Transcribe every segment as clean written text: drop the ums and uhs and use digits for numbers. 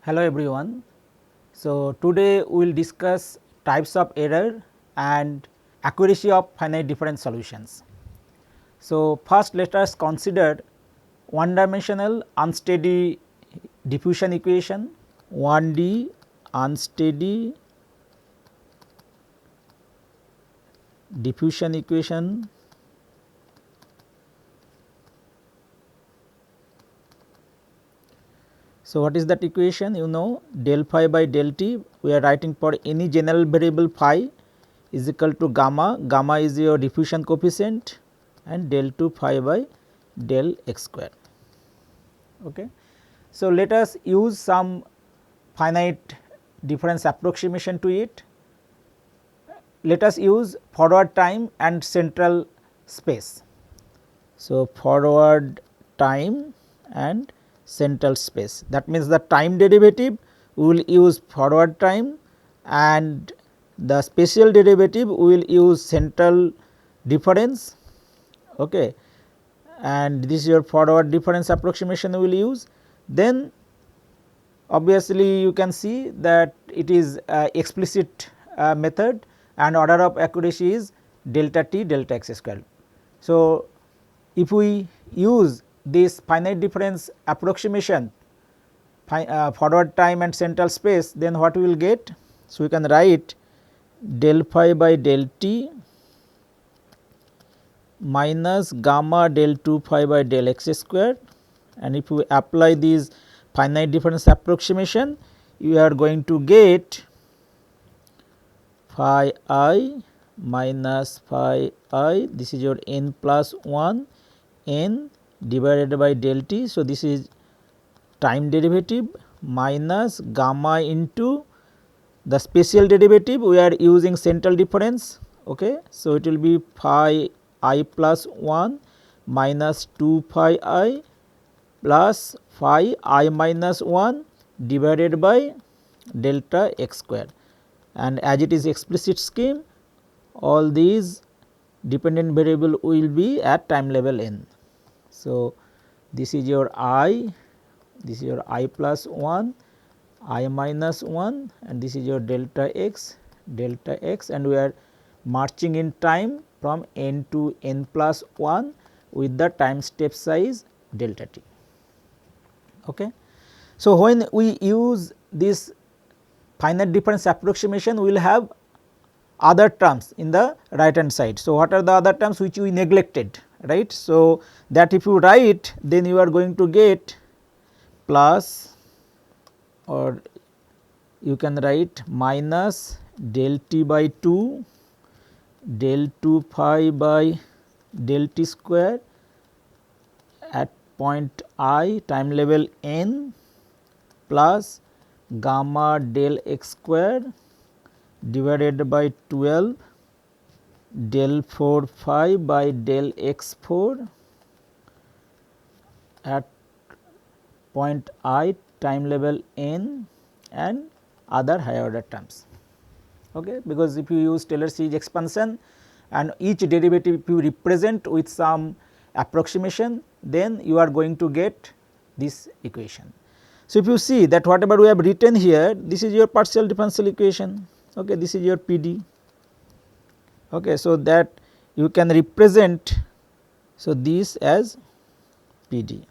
Hello everyone. So, today we will discuss types of error and accuracy of finite difference solutions. So, first let us consider one dimensional unsteady diffusion equation, 1D unsteady diffusion equation. So, what is that equation? You know, del phi by del t, we are writing for any general variable phi is equal to gamma, gamma is your diffusion coefficient and del 2 phi by del x square. Okay. So, let us use some finite difference approximation to it. Let us use forward time and central space. So, forward time and central space, that means the time derivative we will use forward time and the spatial derivative we will use central difference, okay. And this is your forward difference approximation we will use. Then obviously you can see that it is explicit method and order of accuracy is delta t delta x square. So, if we use this finite difference approximation forward time and central space, then what we will get? So, we can write del phi by del t minus gamma del 2 phi by del x square, and if we apply these finite difference approximation, you are going to get phi I minus phi I, this is your n plus 1 n divided by del t. So, this is time derivative minus gamma into the spatial derivative, we are using central difference. Okay. So, it will be phi I plus 1 minus 2 phi I plus phi I minus 1 divided by delta x square, and as it is explicit scheme, all these dependent variable will be at time level n. So, this is your I, this is your I plus 1, I minus 1, and this is your delta x, and we are marching in time from n to n plus 1 with the time step size delta t. Okay. So, when we use this finite difference approximation, we will have other terms in the right hand side. So, what are the other terms which we neglected, right? So, that if you write, then you are going to get plus, or you can write minus del t by 2 del 2 phi by del t square at point I time level n plus gamma del x square divided by 12 del 4 phi by del x 4 at point I time level n and other higher order terms. Okay, because if you use Taylor series expansion and each derivative if you represent with some approximation, then you are going to get this equation. So, if you see that whatever we have written here, this is your partial differential equation, okay, this is your PD. Okay, so, that you can represent, so this as PD,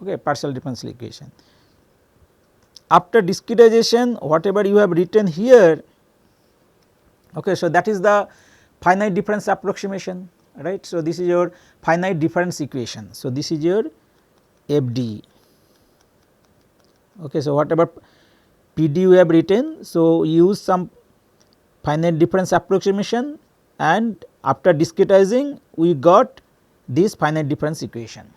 okay, partial differential equation. After discretization, whatever you have written here, okay, so that is the finite difference approximation, right. So, this is your finite difference equation. So, this is your FD. Okay, so, whatever PD we have written, so use some finite difference approximation, and after discretizing we got this finite difference equation,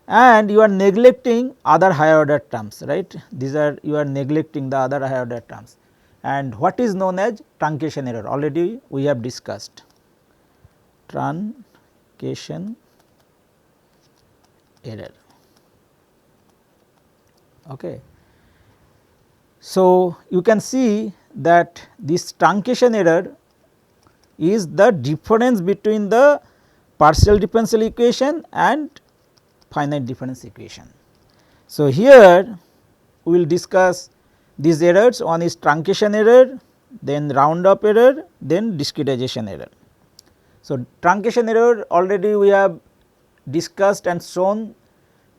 and you are neglecting other higher order terms, right. These are, you are neglecting the other higher order terms, and what is known as truncation error already we have discussed, truncation error. Okay. So, you can see that this truncation error is the difference between the partial differential equation and finite difference equation. So, here we will discuss these errors. One is truncation error, then round up error, then discretization error. So, truncation error already we have discussed and shown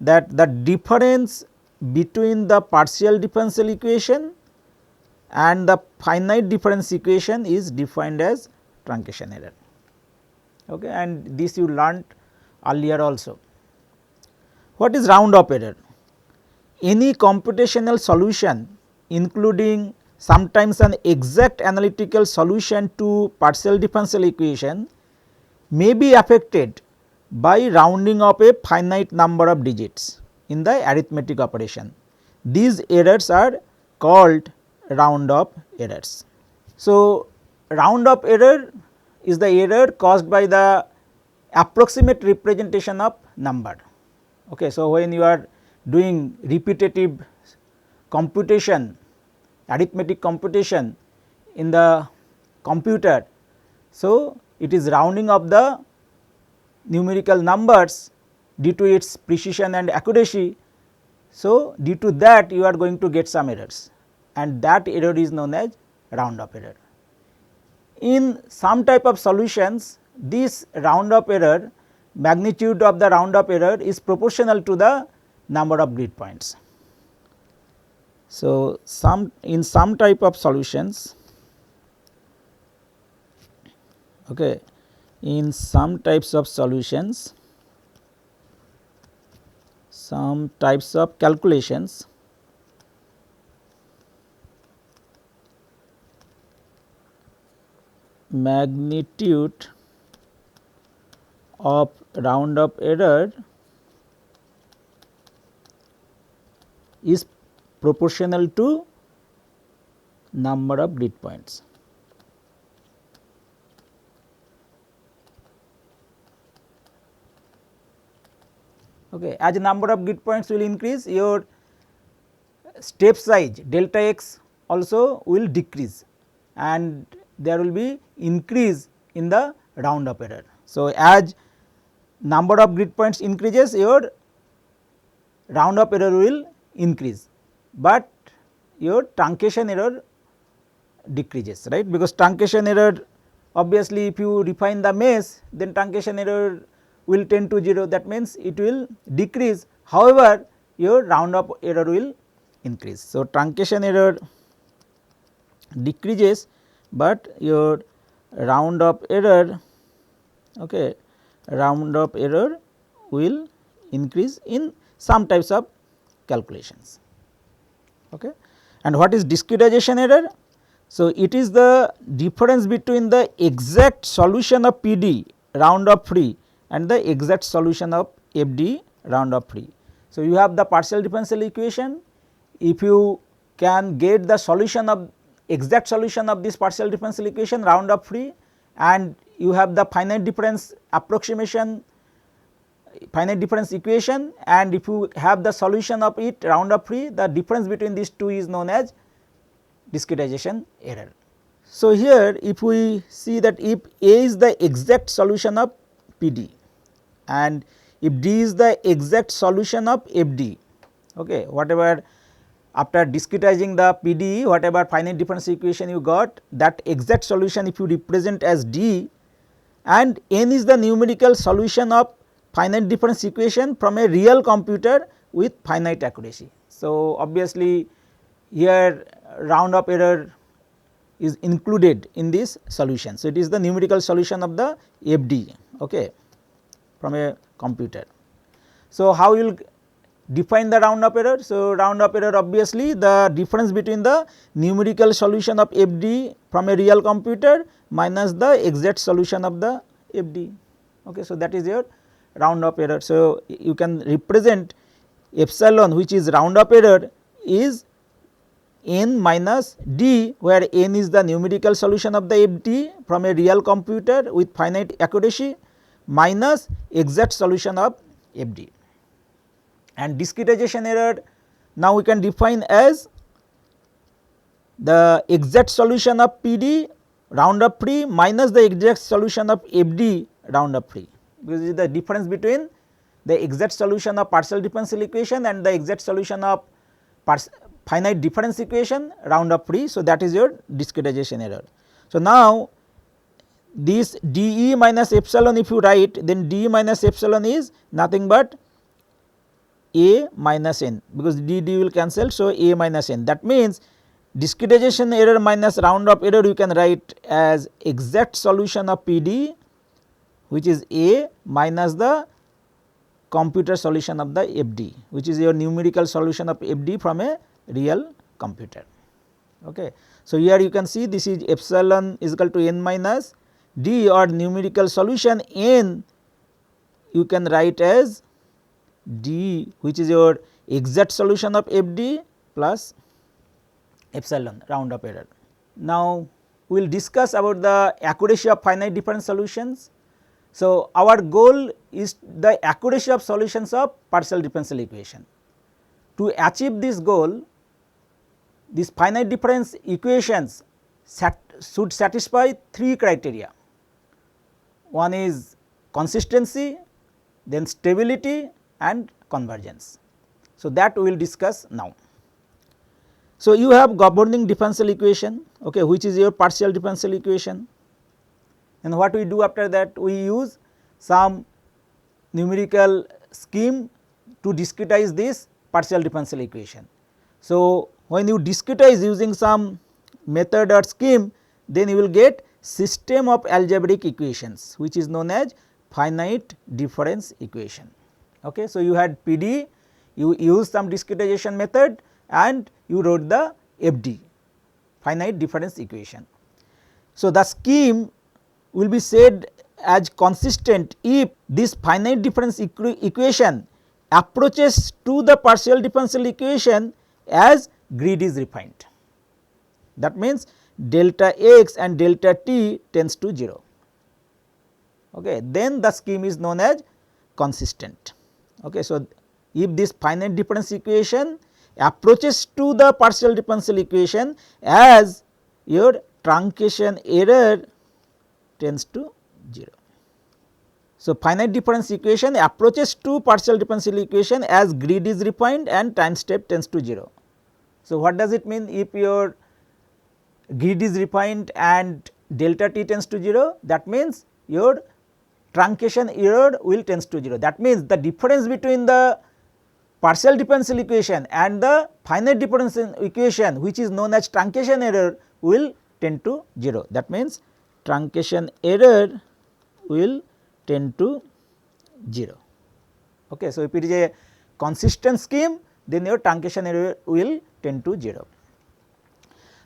that the difference between the partial differential equation and the finite difference equation is defined as truncation error, okay, and this you learnt earlier also. What is round up error? Any computational solution including sometimes an exact analytical solution to partial differential equation may be affected by rounding up a finite number of digits in the arithmetic operation. These errors are called round up errors. So, round up error is the error caused by the approximate representation of number. Okay. So, when you are doing repetitive computation, arithmetic computation in the computer, so it is rounding up the numerical numbers due to its precision and accuracy. So, due to that you are going to get some errors, and that error is known as round up error. In some type of solutions, this round up error, magnitude of the round up error is proportional to the number of grid points. So, in some type of solutions, okay, in some types of solutions, some types of calculations, magnitude of round up error is proportional to number of grid points. Okay. As number of grid points will increase, your step size delta x also will decrease, and there will be increase in the round up error. So, as number of grid points increases, your round up error will increase, but your truncation error decreases, right, because truncation error, obviously if you refine the mesh, then truncation error will tend to 0, that means it will decrease. However, your round up error will increase. So, truncation error decreases, but your round up error, okay, round up error will increase in some types of calculations. Okay. And what is discretization error? So, it is the difference between the exact solution of PD round up free and the exact solution of FD round up free. So, you have the partial differential equation. If you can get the solution of exact solution of this partial differential equation round up free, and you have the finite difference approximation, finite difference equation, and if you have the solution of it round up free, the difference between these two is known as discretization error. So, here if we see that if A is the exact solution of PD and if D is the exact solution of FD, okay, whatever after discretizing the PDE, whatever finite difference equation you got, that exact solution if you represent as D, and N is the numerical solution of finite difference equation from a real computer with finite accuracy. So, obviously here round up error is included in this solution. So, it is the numerical solution of the FD, okay, from a computer. So, how you will define the round up error? So, round up error, obviously the difference between the numerical solution of FD from a real computer minus the exact solution of the FD. Okay. So, that is your round up error. So, you can represent epsilon, which is round up error, is n minus d, where n is the numerical solution of the FD from a real computer with finite accuracy minus exact solution of FD. And discretization error, now we can define as the exact solution of PD round up free minus the exact solution of FD round up free, because it is the difference between the exact solution of partial differential equation and the exact solution of finite difference equation round up free. So, that is your discretization error. So, now this dE minus epsilon if you write, then dE minus epsilon is nothing but A minus n, because d will cancel. So, A minus n, that means discretization error minus round up error you can write as exact solution of PD, which is A minus the computer solution of the FD, which is your numerical solution of FD from a real computer. Okay. So, here you can see this is epsilon is equal to n minus d, or numerical solution n you can write as d, which is your exact solution of FD plus epsilon round up error. Now, we will discuss about the accuracy of finite difference solutions. So, our goal is the accuracy of solutions of partial differential equation. To achieve this goal, these finite difference equations should satisfy three criteria. One is consistency, then stability and convergence. So, that we will discuss now. So, you have governing differential equation, okay, which is your partial differential equation, and what we do after that, we use some numerical scheme to discretize this partial differential equation. So, when you discretize using some method or scheme, then you will get system of algebraic equations, which is known as finite difference equation. Okay. So, you had PD, you use some discretization method and you wrote the FD, finite difference equation. So, the scheme will be said as consistent if this finite difference equation approaches to the partial differential equation as grid is refined. That means, delta x and delta t tends to 0. Okay. Then the scheme is known as consistent. Okay. So, if this finite difference equation approaches to the partial differential equation as your truncation error tends to 0. So, finite difference equation approaches to partial differential equation as grid is refined and time step tends to 0. So, what does it mean if your grid is refined and delta t tends to 0? That means your truncation error will tends to 0. That means the difference between the partial differential equation and the finite differential equation, which is known as truncation error, will tend to 0. That means truncation error will tend to 0. Okay. So, if it is a consistent scheme, then your truncation error will tend to 0.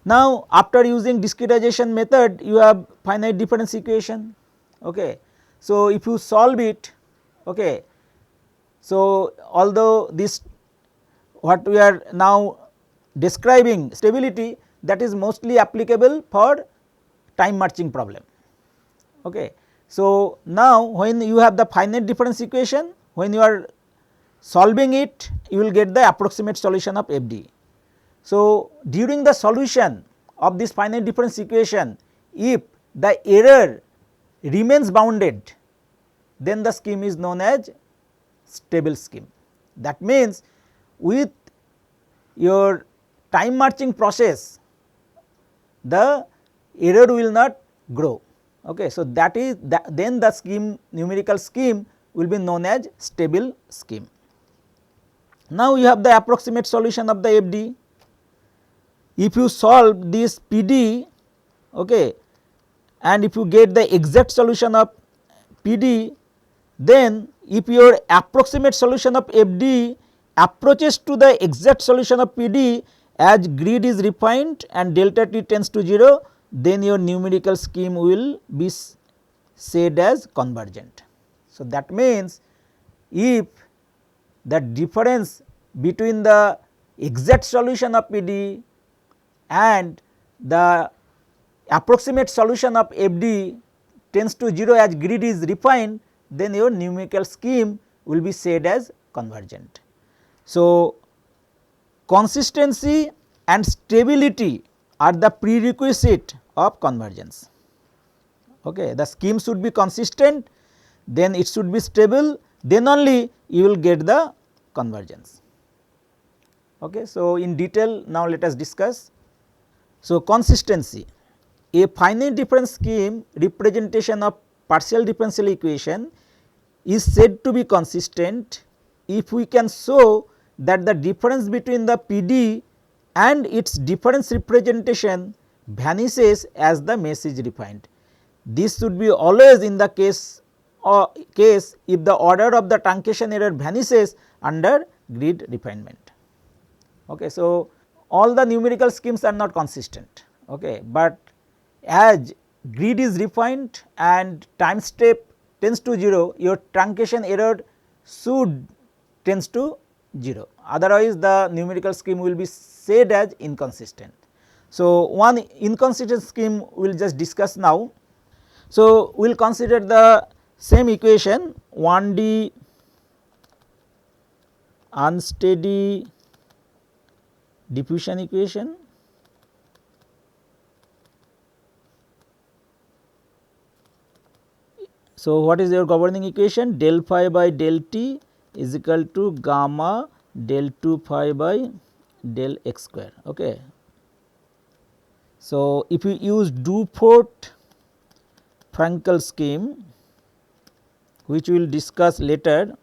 Now, after using discretization method, you have finite difference equation. Okay. So, if you solve it, okay, so although this what we are now describing stability, that is mostly applicable for time marching problem. Okay. So, now when you have the finite difference equation, when you are solving it, you will get the approximate solution of FD. So, during the solution of this finite difference equation, if the error remains bounded, then the scheme is known as stable scheme. That means, with your time marching process, the error will not grow. Okay. So, that is then the scheme, numerical scheme will be known as stable scheme. Now, you have the approximate solution of the FD. If you solve this PD, okay, and if you get the exact solution of PD, then if your approximate solution of FD approaches to the exact solution of PD as grid is refined and delta t tends to 0, then your numerical scheme will be said as convergent. So, that means if the difference between the exact solution of PD and the approximate solution of FD tends to 0 as grid is refined, then your numerical scheme will be said as convergent. So, consistency and stability are the prerequisite of convergence. Okay. The scheme should be consistent, then it should be stable, then only you will get the convergence. Okay. So, in detail now let us discuss. So, consistency, a finite difference scheme representation of partial differential equation is said to be consistent if we can show that the difference between the PD and its difference representation vanishes as the mesh is refined. This should be always in the case if the order of the truncation error vanishes under grid refinement. Okay. So, all the numerical schemes are not consistent, okay, but as grid is refined and time step tends to 0, your truncation error should tends to 0, otherwise the numerical scheme will be said as inconsistent. So, one inconsistent scheme we will just discuss now. So, we will consider the same equation 1D unsteady diffusion equation. So, what is your governing equation? Del phi by del t is equal to gamma del 2 phi by del x square. Okay. So, if you use Dufort-Frankel scheme, which we will discuss later,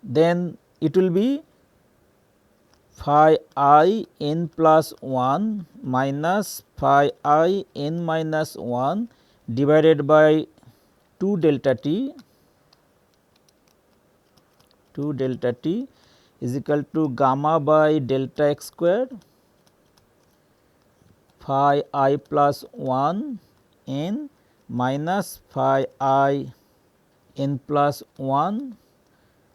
then it will be phi I n plus 1 minus phi I n minus 1 divided by 2 delta t is equal to gamma by delta x square phi I plus 1 n minus phi I n plus 1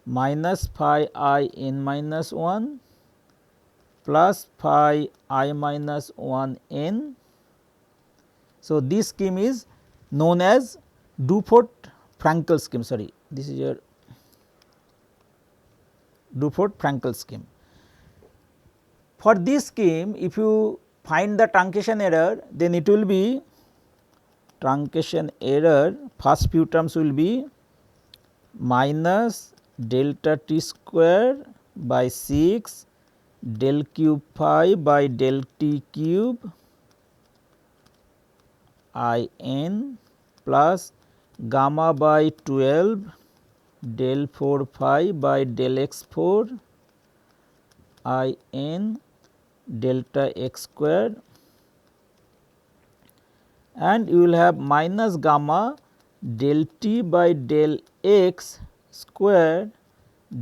minus phi I n minus 1 plus phi I minus 1 n. So, this scheme is known as Dufort-Frankel scheme, sorry, this is your Dufort-Frankel scheme. For this scheme, if you find the truncation error, then it will be truncation error, first few terms will be minus delta t square by 6 del cube phi by del t cube I n plus gamma by 12 del 4 phi by del x 4 I n delta x square, and you will have minus gamma del t by del x square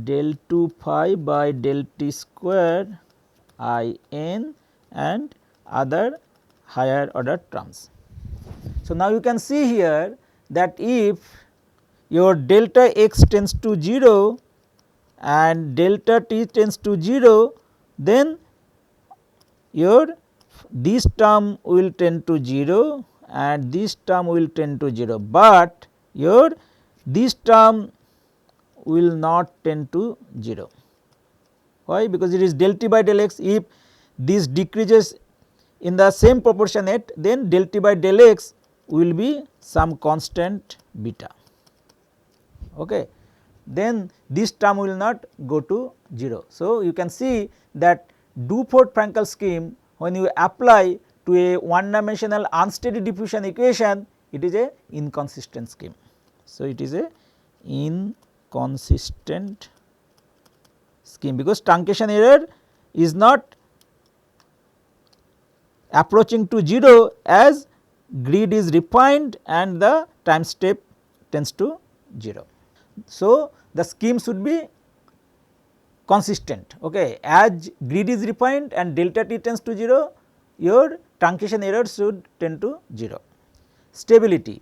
del 2 phi by del t square I n and other higher order terms. So, now you can see here that if your delta x tends to 0 and delta t tends to 0, then your this term will tend to 0 and this term will tend to 0, but your this term will not tend to 0. Why? Because it is del t by del x. If this decreases in the same proportionate, then del t by del x will be some constant beta. Okay. Then this term will not go to 0. So, you can see that Dufort-Frankel scheme, when you apply to a one dimensional unsteady diffusion equation, it is a inconsistent scheme. So, it is a inconsistent scheme, because truncation error is not approaching to 0 as grid is refined and the time step tends to 0. So, the scheme should be consistent, okay. As grid is refined and delta t tends to 0, your truncation error should tend to 0. Stability.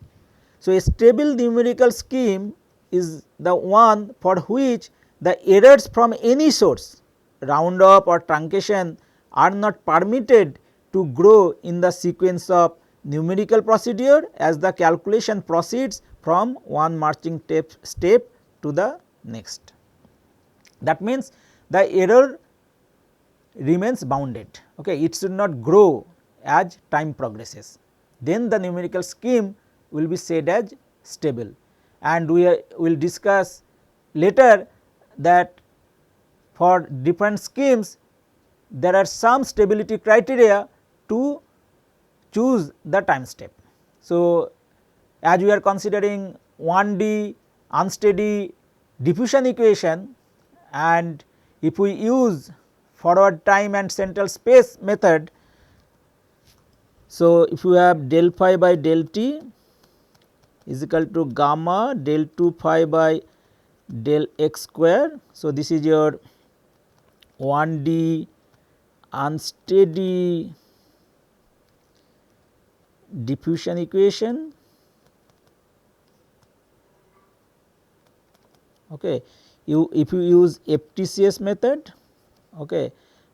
So, a stable numerical scheme is the one for which the errors from any source, round up or truncation, are not permitted to grow in the sequence of numerical procedure as the calculation proceeds from one marching step to the next. That means, the error remains bounded, okay. It should not grow as time progresses. then the numerical scheme will be said as stable, and we will discuss later that for different schemes there are some stability criteria to choose the time step. So, as we are considering 1D unsteady diffusion equation, and if we use forward time and central space method. So, if you have del phi by del t is equal to gamma del 2 phi by del x square. So, this is your 1D unsteady diffusion equation. Okay. If you use FTCS method, okay,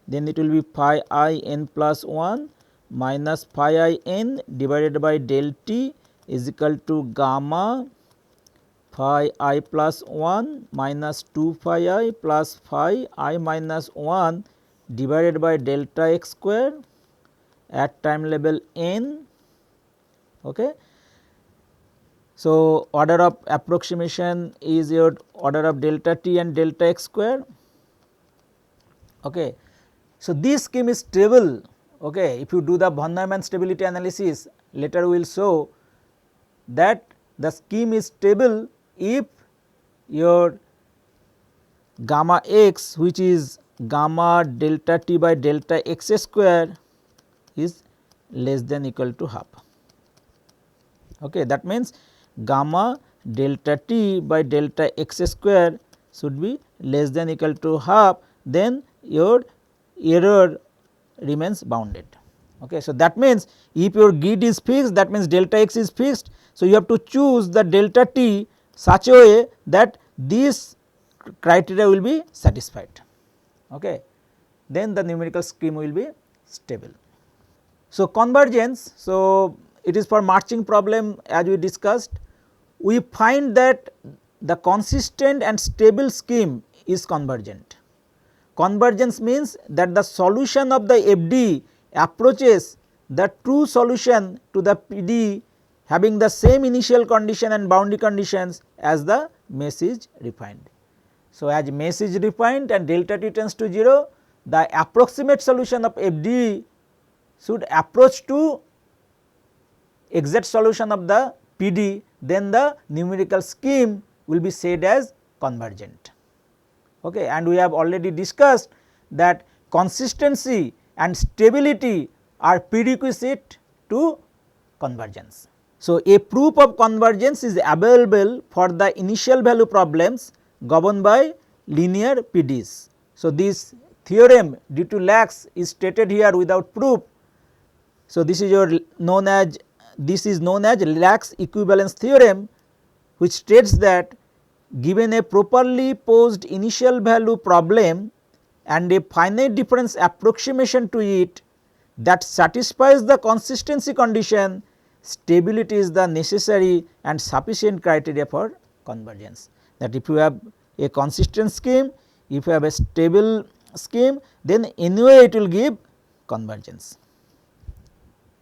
then it will be phi I n plus 1 minus phi I n divided by del t is equal to gamma phi I plus 1 minus 2 phi I plus phi I minus 1 divided by delta x square at time level n. Okay. So, order of approximation is your order of delta t and delta x square. Okay. So, this scheme is stable. Okay. If you do the von Neumann stability analysis, later we will show that the scheme is stable if your gamma x, which is gamma delta t by delta x square, is less than equal to half. Okay. That means, gamma delta t by delta x square should be less than equal to half, then your error remains bounded. Okay. So, that means, if your grid is fixed, that means delta x is fixed. So, you have to choose the delta t such a way that this criteria will be satisfied. Okay. Then the numerical scheme will be stable. So, convergence. So, it is for marching problem, as we discussed. We find that the consistent and stable scheme is convergent. Convergence means that the solution of the FD approaches the true solution to the PD having the same initial condition and boundary conditions as the mesh is refined. So, as mesh is refined and delta t tends to 0, the approximate solution of FD should approach to exact solution of the PD, then the numerical scheme will be said as convergent. Okay. And we have already discussed that consistency and stability are prerequisite to convergence. So, a proof of convergence is available for the initial value problems governed by linear PDs. So, this theorem due to Lax is stated here without proof. So, this is known as Lax equivalence theorem, which states that given a properly posed initial value problem and a finite difference approximation to it that satisfies the consistency condition, stability is the necessary and sufficient criteria for convergence. That if you have a consistent scheme, if you have a stable scheme, then anyway it will give convergence.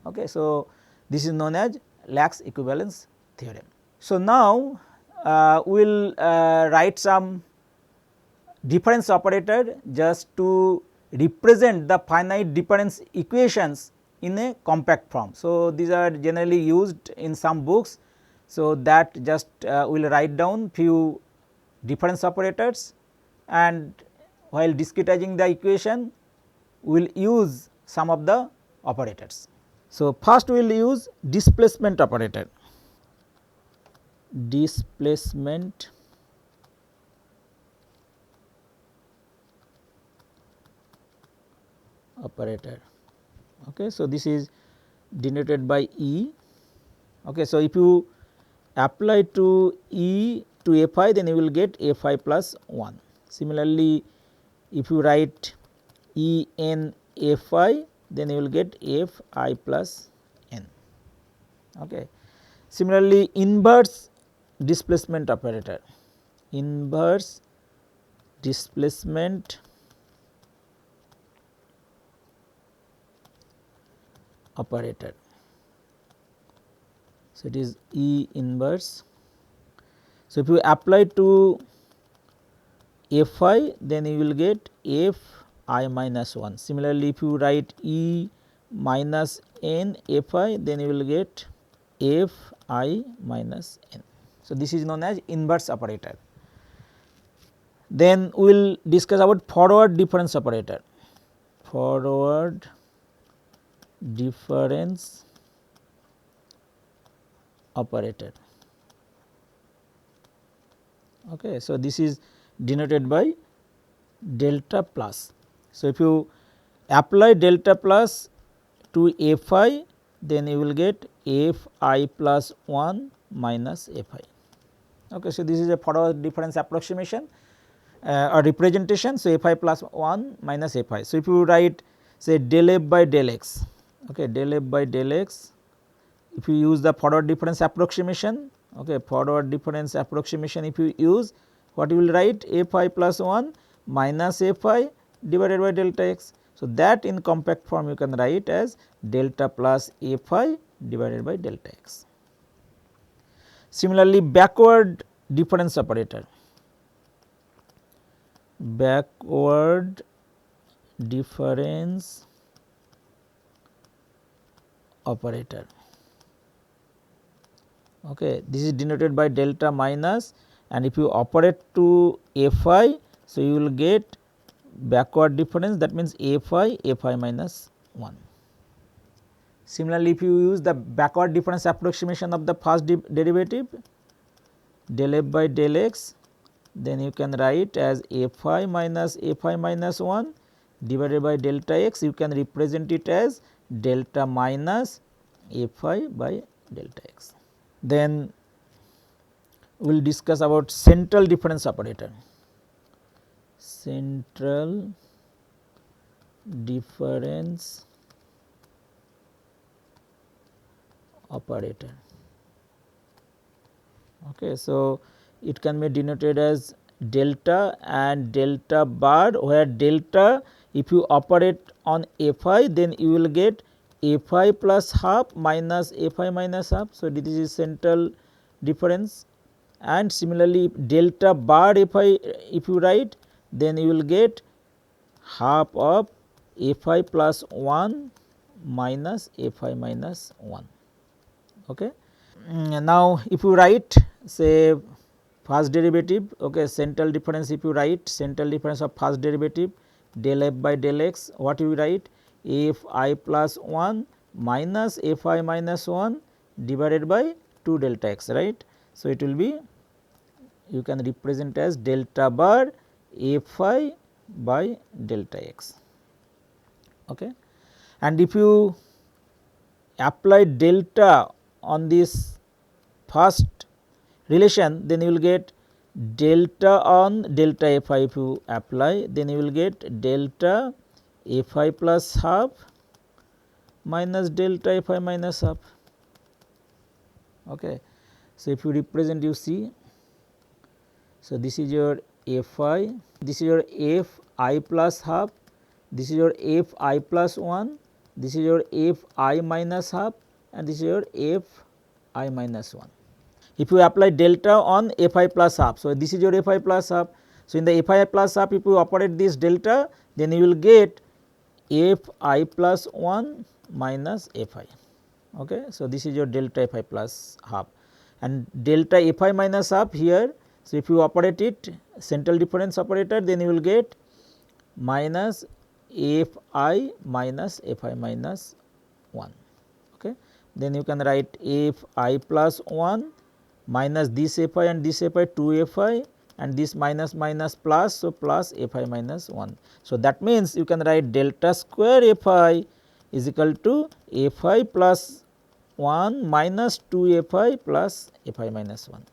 Okay. So, this is known as Lax equivalence theorem. So, now we will write some difference operator just to represent the finite difference equations in a compact form. So, these are generally used in some books. So, that just we will write down few difference operators, and while discretizing the equation we will use some of the operators. So, first we will use displacement operator. Displacement operator. Okay. So, this is denoted by E. Okay. So, if you apply to E to Fi, then you will get Fi plus 1. Similarly, if you write E n Fi, then you will get Fi plus n. Okay. Similarly, inverse displacement operator. Inverse displacement operator. So, it is E inverse. So, if you apply to f I, then you will get f I minus 1. Similarly, if you write E minus n f I, then you will get f I minus n. So, this is known as inverse operator. Then we will discuss about forward difference operator. Forward difference operator. Okay. So, this is denoted by delta plus. So, if you apply delta plus to f I, then you will get f I plus 1 minus f I. Okay. So, this is a forward difference approximation or representation. So, f I plus 1 minus f I. So, if you write say del f by del x, okay, del f by del x, if you use the forward difference approximation, okay, forward difference approximation, if you use, what you will write, f I plus 1 minus f I divided by delta x. So, that in compact form you can write as delta plus f I divided by delta x. Similarly, backward difference operator. Backward difference operator. Okay. This is denoted by delta minus, and if you operate to f I, so you will get backward difference, that means f I minus 1. Similarly, if you use the backward difference approximation of the first derivative del f by del x, then you can write as f I minus 1 divided by delta x, you can represent it as delta minus f I by delta x. Then we will discuss about central difference operator. Central difference operator. Okay. So, it can be denoted as delta and delta bar, where delta, if you operate on f I, then you will get f I plus half minus f I minus half. So, this is central difference, and similarly delta bar f I, if you write, then you will get half of f I plus 1 minus f I minus 1. Okay. Now, if you write say first derivative, okay, central difference, if you write central difference of first derivative del f by del x, what you write, f I plus 1 minus f I minus 1 divided by 2 delta x, right. So, it will be, you can represent as delta bar f I by delta x. Okay. And if you apply delta on this first relation, then you will get delta on delta f I. If you apply, then you will get delta f I plus half minus delta f I minus half. Okay. So, if you represent, you see, so this is your f I, this is your f I plus half, this is your f I plus 1, this is your f I minus half, and this is your f I minus 1. If you apply delta on f I plus half, so this is your f I plus half. So, in the f I plus half, if you operate this delta, then you will get f I plus 1 minus f I. Okay. So, this is your delta f I plus half, and delta f I minus half here. So, if you operate it central difference operator, then you will get minus f I minus f I minus 1. Okay. Then you can write f I plus 1 minus this f I and this f I, 2 f I, and this minus minus plus, so plus f I minus 1. So, that means you can write delta square f I is equal to f I plus 1 minus 2 f I plus f I minus 1.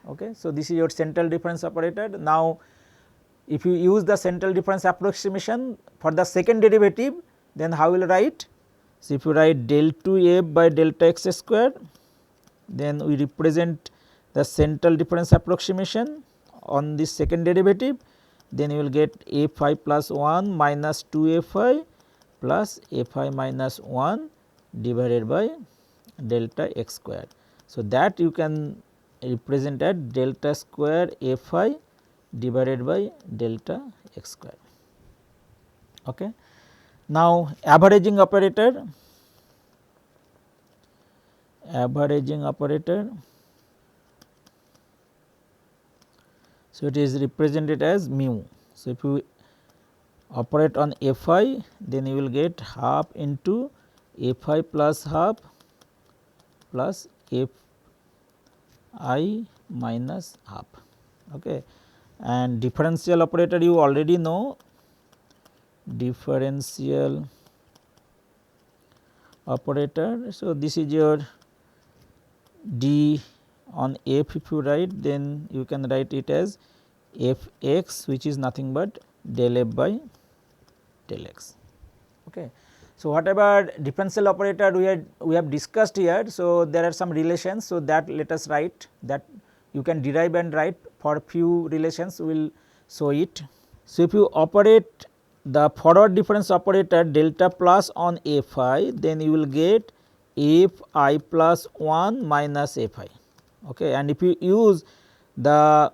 Okay. So, this is your central difference operator. Now, if you use the central difference approximation for the second derivative, then how will you write? So, if you write del 2 f by delta x square, then we represent the central difference approximation on this second derivative, then you will get f I plus 1 minus 2 f I plus f I minus 1 divided by delta x square. So, that you can represent as delta square f I divided by delta x square. Okay. Now, averaging operator, so it is represented as mu. So, if you operate on f I, then you will get half into f I plus half plus f I minus half. Okay. And differential operator you already know, differential operator. So, this is your d on f. If you write, then you can write it as f x, which is nothing but del f by del x. Okay. So, whatever differential operator we have discussed here. So, there are some relations. So, that let us write, that you can derive and write. For few relations we will show it. So, if you operate the forward difference operator delta plus on f I, then you will get f I plus 1 minus f I. Okay. And if you use the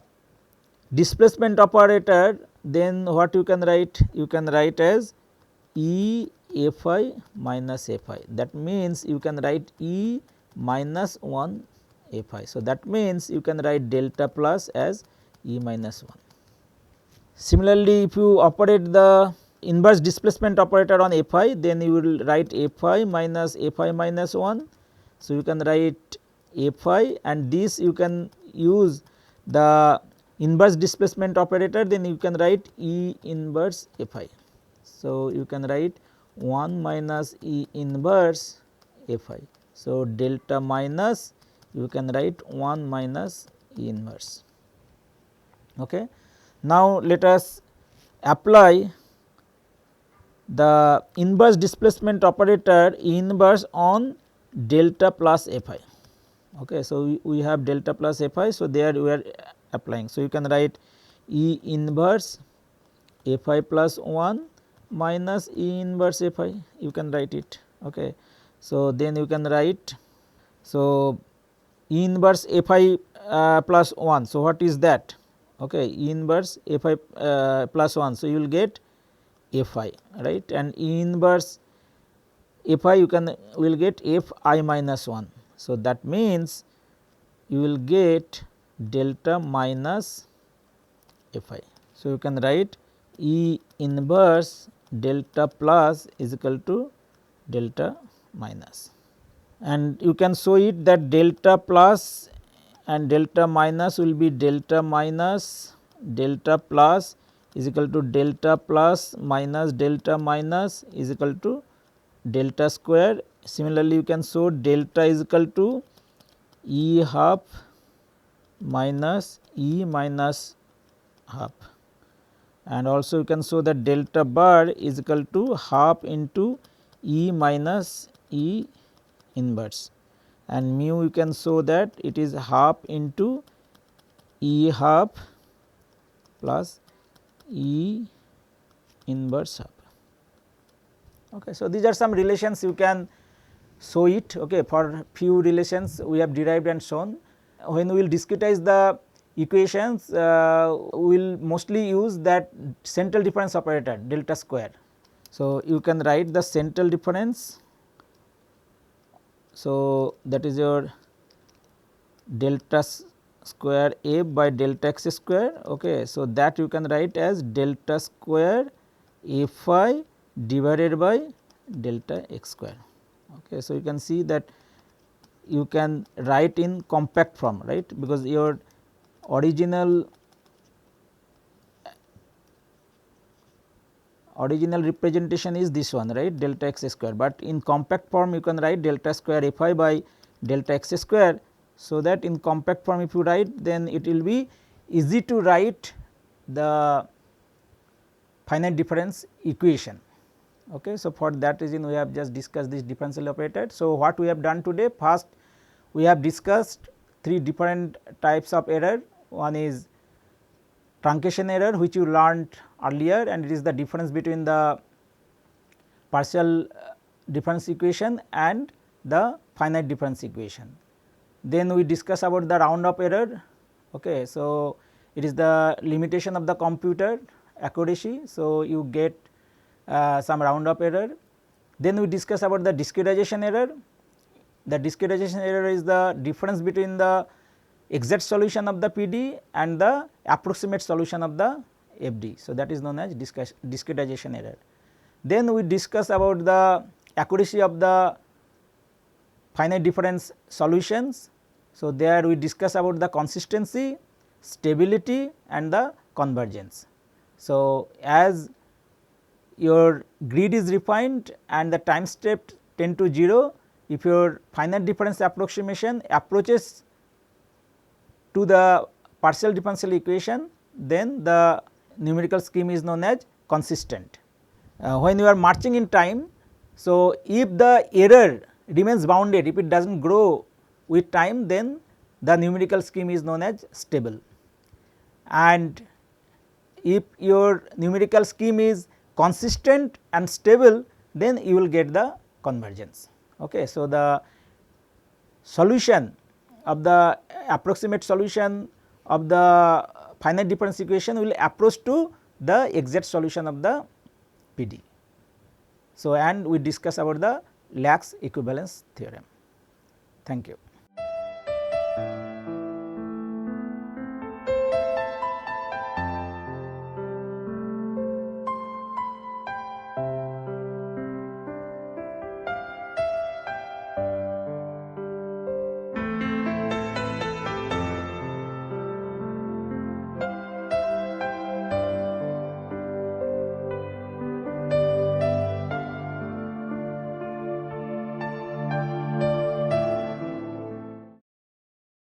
displacement operator, then what you can write? You can write as E f I minus f I. That means, you can write E minus 1 f I. So, that means, you can write delta plus as E minus 1. Similarly, if you operate the inverse displacement operator on f I, then you will write f I minus f I minus 1. So, you can write f I, and this you can use the inverse displacement operator, then you can write E inverse f I. So, you can write 1 minus E inverse f I. So, delta minus you can write 1 minus E inverse. Okay. Now, let us apply the inverse displacement operator E inverse on delta plus f I. Okay. So, we have delta plus f I. So, there we are applying. So, you can write E inverse f I plus 1 minus E inverse f I, you can write it. Okay. So, then you can write, so E inverse f I plus 1. So, what is that? Okay. E inverse f I plus 1. So, you will get f I, right, and E inverse f I you will get f I minus 1. So, that means, you will get delta minus f I. So, you can write E inverse delta plus is equal to delta minus, and you can show it that delta plus and delta minus will be delta minus delta plus is equal to delta plus minus delta minus is equal to delta square. Similarly, you can show delta is equal to E half minus E minus half, and also you can show that delta bar is equal to half into E minus E inverse, and mu you can show that it is half into E half plus E inverse half. Okay. So, these are some relations you can show it. Okay. For few relations we have derived and shown. When we will discretize the equations, we will mostly use that central difference operator delta square. So, you can write the central difference. So, that is your delta square f by delta x square. Okay. So, that you can write as delta square f I divided by delta x square. Okay. So, you can see that you can write in compact form, right, because your original representation is this one, right, delta x square, but in compact form you can write delta square f I by delta x square. So, that in compact form if you write, then it will be easy to write the finite difference equation. Okay. So, for that reason we have just discussed this differential operator. So, what we have done today, first we have discussed three different types of error. One is truncation error, which you learned earlier, and it is the difference between the partial difference equation and the finite difference equation. Then we discuss about the round up error. Okay. So, it is the limitation of the computer accuracy. So, you get some round up error. Then we discuss about the discretization error. The discretization error is the difference between the exact solution of the PD and the approximate solution of the FD. So, that is known as discretization error. Then we discuss about the accuracy of the finite difference solutions. So, there we discuss about the consistency, stability and the convergence. So, as your grid is refined and the time step tend to 0, if your finite difference approximation approaches to the partial differential equation, then the numerical scheme is known as consistent. When you are marching in time, so if the error remains bounded, if it does not grow with time, then the numerical scheme is known as stable. And if your numerical scheme is consistent and stable, then you will get the convergence. Okay. So, the solution of the approximate solution of the finite difference equation will approach to the exact solution of the PD. So, and we discuss about the Lax equivalence theorem. Thank you.